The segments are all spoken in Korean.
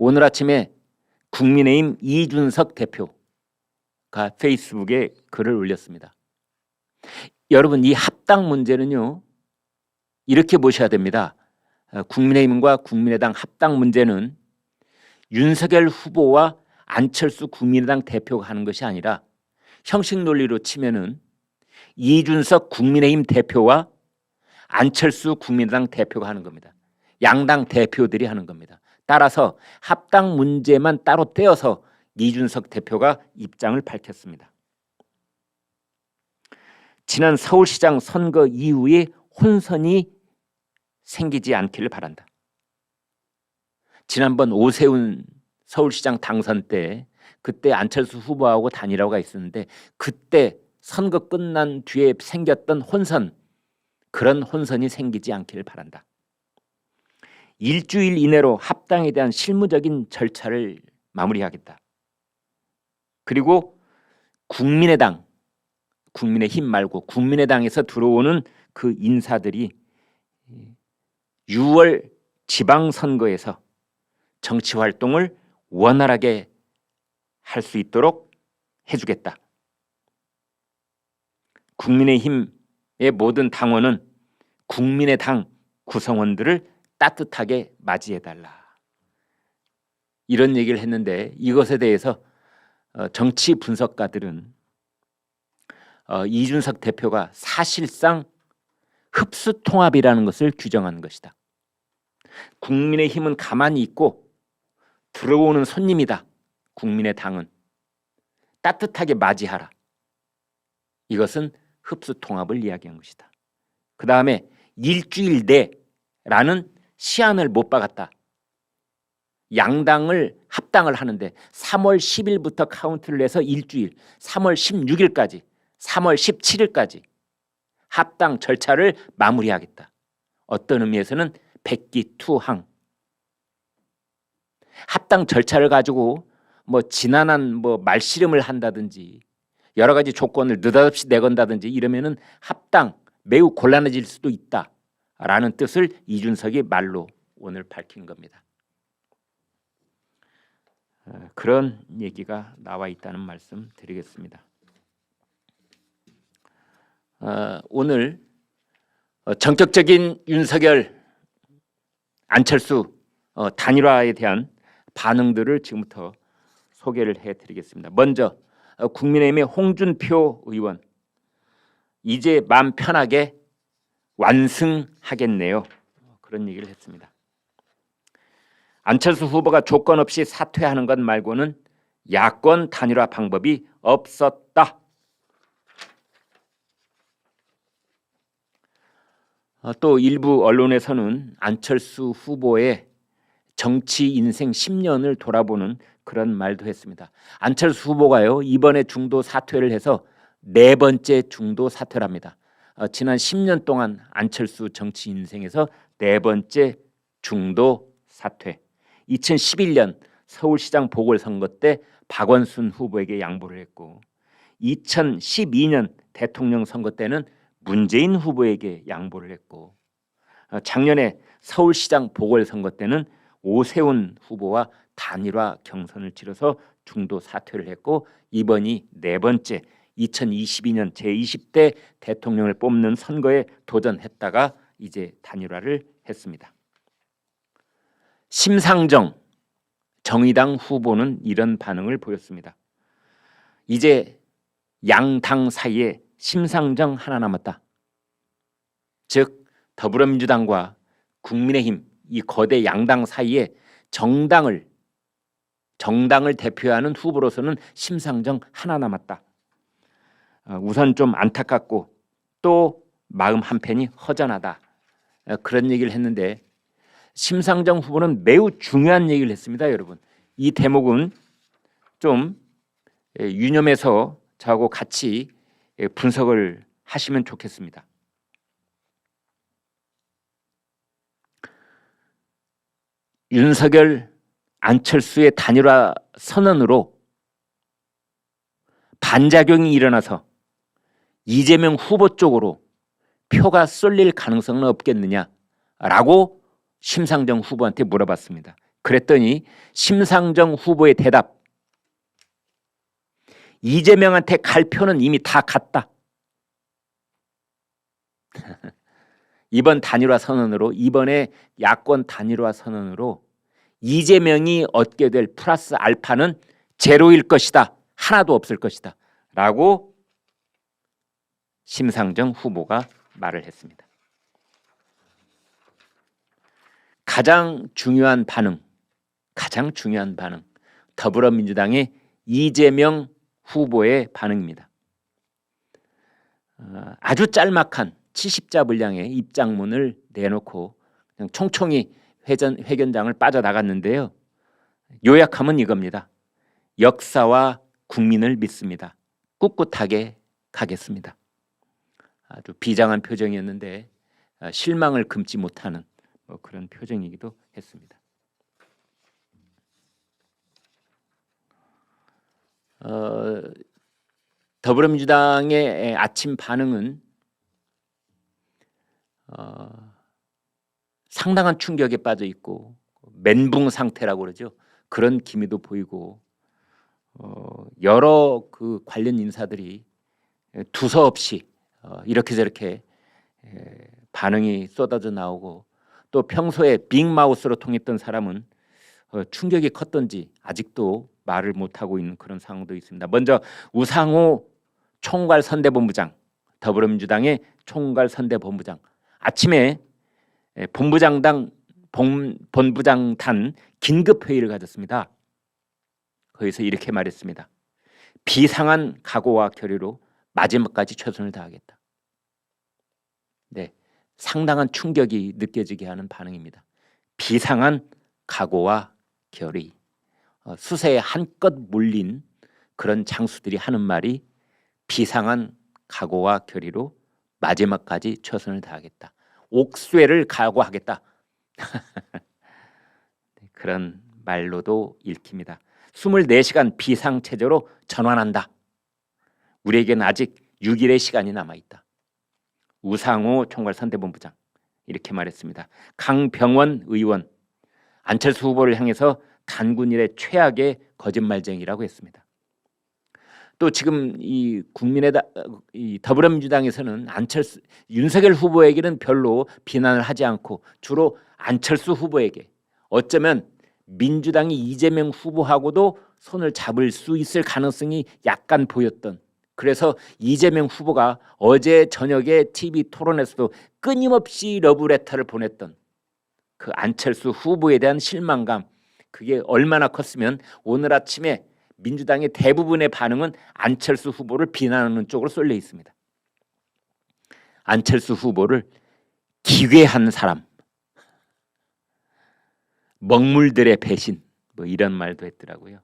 오늘 아침에 국민의힘 이준석 대표가 페이스북에 글을 올렸습니다. 여러분, 이 합당 문제는요, 이렇게 보셔야 됩니다. 국민의힘과 국민의당 합당 문제는 윤석열 후보와 안철수 국민의당 대표가 하는 것이 아니라 형식 논리로 치면은 이준석 국민의힘 대표와 안철수 국민의당 대표가 하는 겁니다. 양당 대표들이 하는 겁니다. 따라서 합당 문제만 따로 떼어서 이준석 대표가 입장을 밝혔습니다. 지난 서울시장 선거 이후에 혼선이 생기지 않기를 바란다. 지난번 오세훈 서울시장 당선 때 그때 안철수 후보하고 단일화가 있었는데 그때 선거 끝난 뒤에 생겼던 혼선, 그런 혼선이 생기지 않기를 바란다. 일주일 이내로 합당에 대한 실무적인 절차를 마무리하겠다. 그리고 국민의당, 국민의힘 말고 국민의당에서 들어오는 그 인사들이 6월 지방선거에서 정치활동을 원활하게 할 수 있도록 해주겠다. 국민의힘의 모든 당원은 국민의당 구성원들을 따뜻하게 맞이해달라. 이런 얘기를 했는데 이것에 대해서 정치 분석가들은 이준석 대표가 사실상 흡수통합이라는 것을 규정한 것이다. 국민의힘은 가만히 있고 들어오는 손님이다. 국민의당은 따뜻하게 맞이하라. 이것은 흡수통합을 이야기한 것이다. 그 다음에 일주일 내라는 시한을 못 박았다. 양당을 합당을 하는데 3월 10일부터 카운트를 해서 일주일, 3월 16일까지, 3월 17일까지 합당 절차를 마무리하겠다. 어떤 의미에서는 백기투항. 합당 절차를 가지고 지난한 말씨름을 한다든지 여러 가지 조건을 느닷없이 내건다든지 이러면은 합당 매우 곤란해질 수도 있다라는 뜻을 이준석이 말로 오늘 밝힌 겁니다. 그런 얘기가 나와 있다는 말씀 드리겠습니다. 오늘 정격적인 윤석열 안철수 단일화에 대한 반응들을 지금부터 소개를 해드리겠습니다. 먼저 국민의힘의 홍준표 의원, 이제 마음 편하게 완승하겠네요. 그런 얘기를 했습니다. 안철수 후보가 조건 없이 사퇴하는 것 말고는 야권 단일화 방법이 없었다. 또 일부 언론에서는 안철수 후보의 정치 인생 10년을 돌아보는 그런 말도 했습니다. 안철수 후보가요, 이번에 중도 사퇴를 해서 4번째 중도 사퇴랍니다. 지난 10년 동안 안철수 정치 인생에서 4번째 중도 사퇴. 2011년 서울시장 보궐선거 때 박원순 후보에게 양보를 했고 2012년 대통령 선거 때는 문재인 후보에게 양보를 했고 작년에 서울시장 보궐선거 때는 오세훈 후보와 단일화 경선을 치러서 중도 사퇴를 했고 이번이 4번째 2022년 제20대 대통령을 뽑는 선거에 도전했다가 이제 단일화를 했습니다. 심상정 정의당 후보는 이런 반응을 보였습니다. 이제 양당 사이에 심상정 하나 남았다. 즉 더불어민주당과 국민의힘 이 거대 양당 사이에 정당을 대표하는 후보로서는 심상정 하나 남았다. 우선 좀 안타깝고 또 마음 한편이 허전하다. 그런 얘기를 했는데 심상정 후보는 매우 중요한 얘기를 했습니다. 여러분, 이 대목은 좀 유념해서 저하고 같이 분석을 하시면 좋겠습니다. 윤석열 안철수의 단일화 선언으로 반작용이 일어나서 이재명 후보 쪽으로 표가 쏠릴 가능성은 없겠느냐라고 심상정 후보한테 물어봤습니다. 그랬더니 심상정 후보의 대답, 이재명한테 갈 표는 이미 다 갔다. 이번에 야권 단일화 선언으로 이재명이 얻게 될 플러스 알파는 제로일 것이다. 하나도 없을 것이다. 라고 심상정 후보가 말을 했습니다. 가장 중요한 반응, 더불어민주당의 이재명 후보의 반응입니다. 아주 짤막한 70자 분량의 입장문을 내놓고 그냥 총총히 회견장을 빠져나갔는데요. 요약하면 이겁니다. 역사와 국민을 믿습니다. 꿋꿋하게 가겠습니다. 아주 비장한 표정이었는데 실망을 금치 못하는 그런 표정이기도 했습니다. 더불어민주당의 아침 반응은 상당한 충격에 빠져 있고 멘붕 상태라고 그러죠. 그런 기미도 보이고 여러 그 관련 인사들이 두서없이 이렇게 저렇게 반응이 쏟아져 나오고 또 평소에 빅마우스로 통했던 사람은 충격이 컸던지 아직도 말을 못하고 있는 그런 상황도 있습니다. 먼저 우상호 총괄선대본부장, 더불어민주당의 총괄선대본부장 아침에 본부장 단 긴급회의를 가졌습니다. 거기서 이렇게 말했습니다. 비상한 각오와 결의로 마지막까지 최선을 다하겠다. 네, 상당한 충격이 느껴지게 하는 반응입니다. 비상한 각오와 결의. 수세에 한껏 몰린 그런 장수들이 하는 말이 비상한 각오와 결의로 마지막까지 최선을 다하겠다. 옥쇠를 각오하겠다. 그런 말로도 읽힙니다. 24시간 비상체제로 전환한다. 우리에게는 아직 6일의 시간이 남아있다. 우상호 총괄선대본부장 이렇게 말했습니다. 강병원 의원 안철수 후보를 향해서 단군 이래 최악의 거짓말쟁이라고 했습니다. 또 지금 이 더불어민주당에서는 윤석열 후보에게는 별로 비난을 하지 않고 주로 안철수 후보에게 어쩌면 민주당이 이재명 후보하고도 손을 잡을 수 있을 가능성이 약간 보였던, 그래서 이재명 후보가 어제 저녁에 TV 토론에서도 끊임없이 러브레터를 보냈던 그 안철수 후보에 대한 실망감, 그게 얼마나 컸으면 오늘 아침에 민주당의 대부분의 반응은 안철수 후보를 비난하는 쪽으로 쏠려 있습니다. 안철수 후보를 기괴한 사람, 먹물들의 배신, 이런 말도 했더라고요.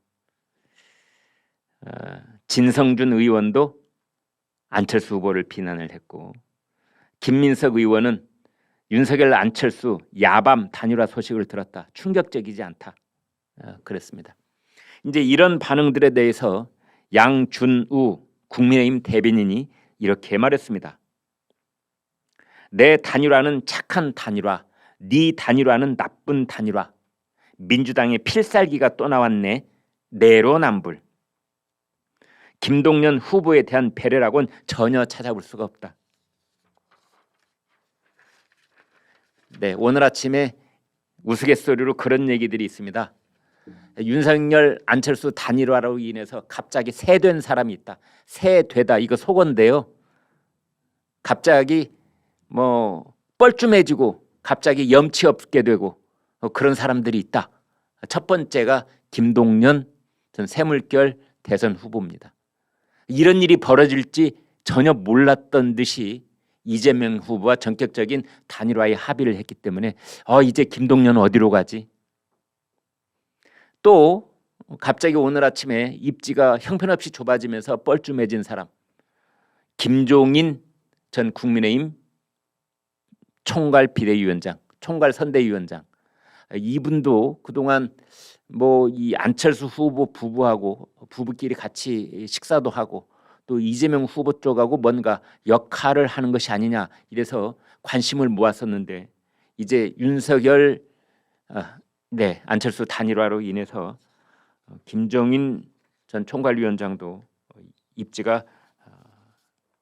진성준 의원도 안철수 후보를 비난을 했고, 김민석 의원은 윤석열 안철수 야밤 단일화 소식을 들었다. 충격적이지 않다. 그랬습니다. 이제 이런 반응들에 대해서 양준우 국민의힘 대변인이 이렇게 말했습니다. 내 단일화는 착한 단일화, 네 단일화는 나쁜 단일화. 민주당의 필살기가 또 나왔네. 내로남불. 김동연 후보에 대한 배려라고는 전혀 찾아볼 수가 없다. 네, 오늘 아침에 우스갯소리로 그런 얘기들이 있습니다. 윤석열 안철수 단일화로 인해서 갑자기 새된 사람이 있다. 새되다 이거 속어인데요. 갑자기 뻘쭘해지고 갑자기 염치 없게 되고 그런 사람들이 있다. 첫 번째가 김동연 전 새물결 대선 후보입니다. 이런 일이 벌어질지 전혀 몰랐던 듯이 이재명 후보와 전격적인 단일화에 합의를 했기 때문에 이제 김동연 어디로 가지? 또 갑자기 오늘 아침에 입지가 형편없이 좁아지면서 뻘쭘해진 사람, 김종인 전 국민의힘 총괄 비대위원장, 총괄 선대위원장, 이분도 그동안 이 안철수 후보 부부끼리 같이 식사도 하고 또 이재명 후보 쪽하고 뭔가 역할을 하는 것이 아니냐 이래서 관심을 모았었는데 이제 윤석열 네, 안철수 단일화로 인해서 김종인 전 총괄위원장도 입지가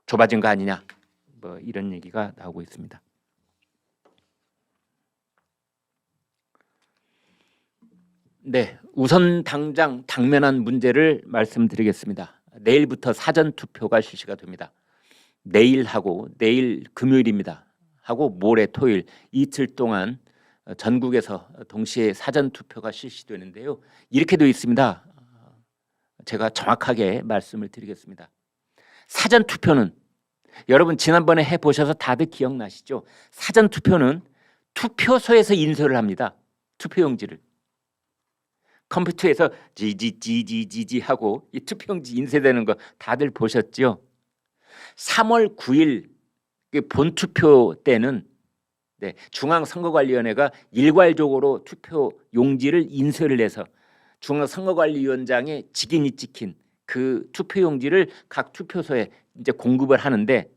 좁아진 거 아니냐, 뭐 이런 얘기가 나오고 있습니다. 네, 우선 당장 당면한 문제를 말씀드리겠습니다. 내일부터 사전 투표가 실시가 됩니다. 내일하고 내일 금요일입니다. 하고 모레 토요일 이틀 동안 전국에서 동시에 사전 투표가 실시되는데요. 이렇게 되어 있습니다. 제가 정확하게 말씀을 드리겠습니다. 사전 투표는 여러분 지난번에 해보셔서 다들 기억나시죠? 사전 투표는 투표소에서 인쇄를 합니다. 투표용지를 컴퓨터에서 지지지지지지 하고 이 투표용지 인쇄되는 거 다들 보셨죠? 3월 9일 본투표 때는 중앙선거관리위원회가 일괄적으로 투표용지를 인쇄를 해서 중앙선거관리위원장의 직인이 찍힌 그 투표용지를 각 투표소에 이제 공급을 하는데,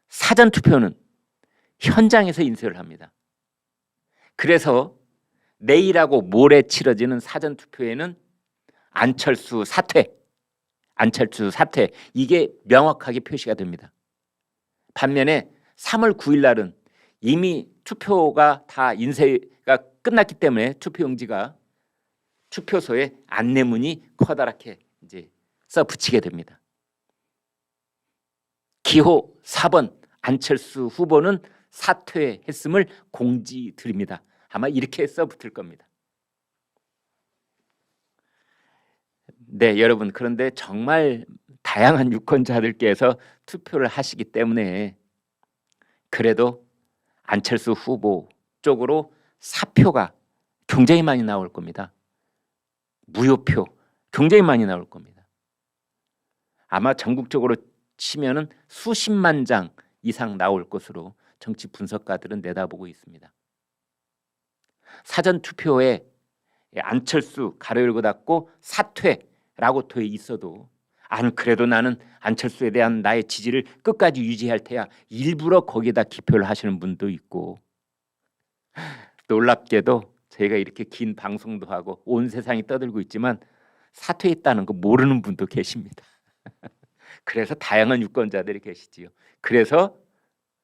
사전 투표는 현장에서 인쇄를 합니다. 그래서 내일하고 모레 치러지는 사전 투표에는 안철수 사퇴 이게 명확하게 표시가 됩니다. 반면에 3월 9일 날은 이미 투표가 다 인쇄가 끝났기 때문에 투표용지가 투표소에 안내문이 커다랗게 이제 써 붙이게 됩니다. 기호 4번 안철수 후보는 사퇴했음을 공지드립니다. 아마 이렇게 써 붙을 겁니다. 네, 여러분, 그런데 정말 다양한 유권자들께서 투표를 하시기 때문에 그래도 안철수 후보 쪽으로 사표가 굉장히 많이 나올 겁니다. 무효표 굉장히 많이 나올 겁니다. 아마 전국적으로 치면은 수십만 장 이상 나올 것으로 정치 분석가들은 내다보고 있습니다. 사전 투표에 안철수 가로 열고 닫고 사퇴라고 돼 있어도 안 그래도 나는 안철수에 대한 나의 지지를 끝까지 유지할 테야 일부러 거기에다 기표를 하시는 분도 있고, 놀랍게도 저희가 이렇게 긴 방송도 하고 온 세상이 떠들고 있지만 사퇴했다는 거 모르는 분도 계십니다. 그래서 다양한 유권자들이 계시지요. 그래서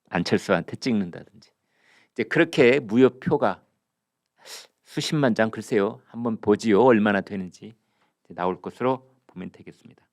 안철수한테 찍는다든지 이제 그렇게 무효표가 수십만 장, 글쎄요, 한번 보지요. 얼마나 되는지 나올 것으로 보면 되겠습니다.